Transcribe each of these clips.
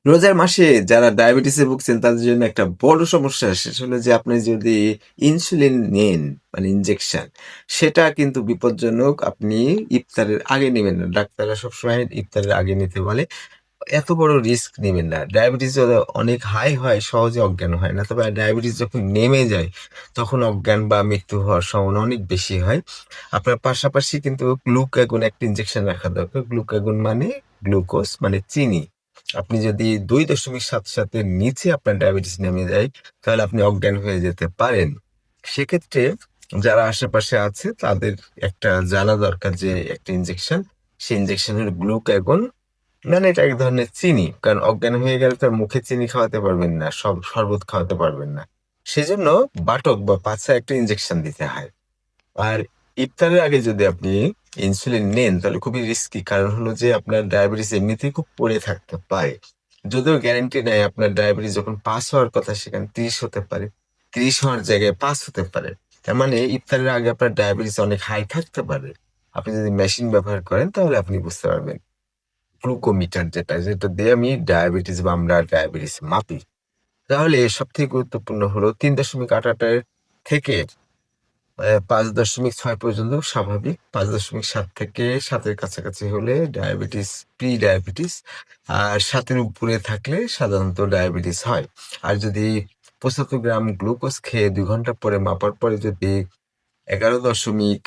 রোজার মাসে যারা ডায়াবেটিসে ভুগছেন তাদের জন্য একটা বড় সমস্যা সেটা হলো যে আপনি যদি ইনসুলিন নেন মানে ইনজেকশন সেটা কিন্তু বিপজ্জনক। আপনি ইফতারের আগে নিবেন না। ডাক্তাররা সবসময় ইফতারের আগে নিতে বলে। এত বড় রিস্ক নিবেন না। ডায়াবেটিস যদি অনেক হাই হয় সহজে অজ্ঞান হয় না। তবে ডায়াবেটিস যখন নেমে যায় তখন অজ্ঞান বা মৃত্যু হওয়ার সম্ভাবনা অনেক বেশি হয়। আপনার পাশাপাশি কিন্তু গ্লুকাগন একটা ইনজেকশন রাখা দরকার। গ্লুকাগন মানে গ্লুকোজ মানে চিনি। আপনি যদি ২.৭ এর নিচে আপনার ডায়াবেটিস নেমে যায় তাহলে আপনি অজ্ঞান হয়ে যেতে পারেন। সেক্ষেত্রে যারা আশেপাশে আছে তাদের একটা জানা দরকার যে একটা ইনজেকশন, সেই ইনজেকশন হলো গ্লুকাগন। মানে এটা এক ধরনের চিনি। কারণ অজ্ঞান হয়ে গেলে তো আর মুখে চিনি খাওয়াতে পারবেন না, শরবত খাওয়াতে পারবেন না। সেজন্য বাটক বা পাছায় একটা ইনজেকশন দিতে হয়। আর ইফতারের আগে যদি আপনি ইনসুলিন নেন তাহলে খুবই রিস্কি। কারণ হলো যে আপনার ডায়াবেটিস এমনিতেই খুব পড়ে থাকতে পারে। যদিও গ্যারান্টি নাই আপনার ডায়াবেটিস যখন পাস হওয়ার কথা সেখানে ৩০ হতে পারে। ৩০ হওয়ার জায়গায় ৫ হতে পারে। তার মানে ইফতারের আগে আপনার ডায়াবেটিস অনেক হাই থাকতে পারে। আপনি যদি মেশিন ব্যবহার করেন তাহলে আপনি বুঝতে পারবেন। গ্লুকোমিটার যেটা দিয়ে আমি ডায়াবেটিস বা আমরা ডায়াবেটিস মাপি। তাহলে সবথেকে গুরুত্বপূর্ণ হলো ৩.৮ থেকে ৫.৬ পর্যন্ত স্বাভাবিক। ৫.৭ থেকে ৭ এর কাছাকাছি হলে ডায়াবেটিস, প্রি-ডায়াবেটিস। আর ৭ এর উপরে থাকলে সাধারণত ডায়াবেটিস হয়। আর যদি ৭৫ গ্রাম গ্লুকোজ খেয়ে ২ ঘন্টা পরে মাপার পরে যদি ১১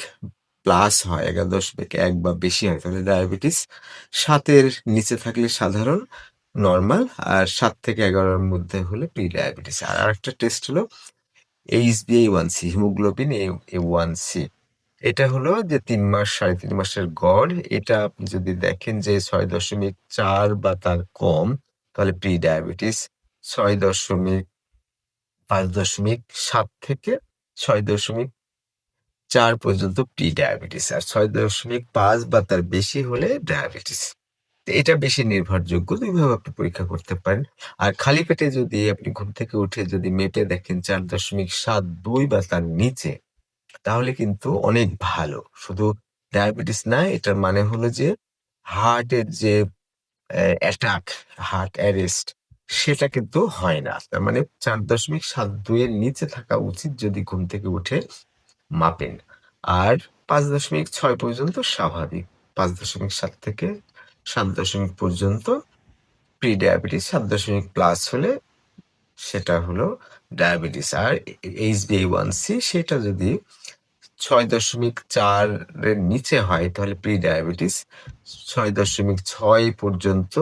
প্লাস হয়, ১১.১ বা বেশি হয় তাহলে ডায়াবেটিস। ৭ এর নিচে থাকলে সাধারণ, নরমাল। আর ৭ থেকে ১১ এর মধ্যে হলে প্রি-ডায়াবেটিস। আর আরেকটা টেস্ট হলো HbA1c হিমোগ্লোবিন A1c। এটা হলো যে ৩ মাস ৩.৫ মাসের গড়। এটা আপনি যদি দেখেন যে ৬.৪ বা তার কম তাহলে প্রি-ডায়াবেটিস। ৫.৭ থেকে ৬.৪ পর্যন্ত প্রি-ডায়াবেটিস। আর ৬.৫ বা তার বেশি হলে ডায়াবেটিস। তো এটা বেশি নির্ভরযোগ্য। ২ ভাবে আপনি পরীক্ষা করতে পারেন। আর খালি পেটে যদি আপনি ঘুম থেকে উঠে যদি মেপে দেখেন ৪.৭২ বা তার নিচে তাহলে কিন্তু অনেক ভালো। শুধু ডায়াবেটিস না, এটার মানে হলো যে হার্টের যে অ্যাটাক, হার্ট অ্যারেস্ট সেটা কিন্তু হয় না। তার মানে ৪.৭২ এর নিচে থাকা উচিত যদি ঘুম থেকে উঠে মাপেন। আর ৫.৬ পর্যন্ত স্বাভাবিক। ৫.৭ থেকে ৭ পর্যন্ত প্রি-ডায়াবেটিস, ৭ প্লাস হলে সেটা হলো ডায়াবেটিস। আর HbA1c সেটা যদি ৬.৪ এর নিচে হয় তাহলে প্রি-ডায়াবেটিস। ৬.৬ পর্যন্ত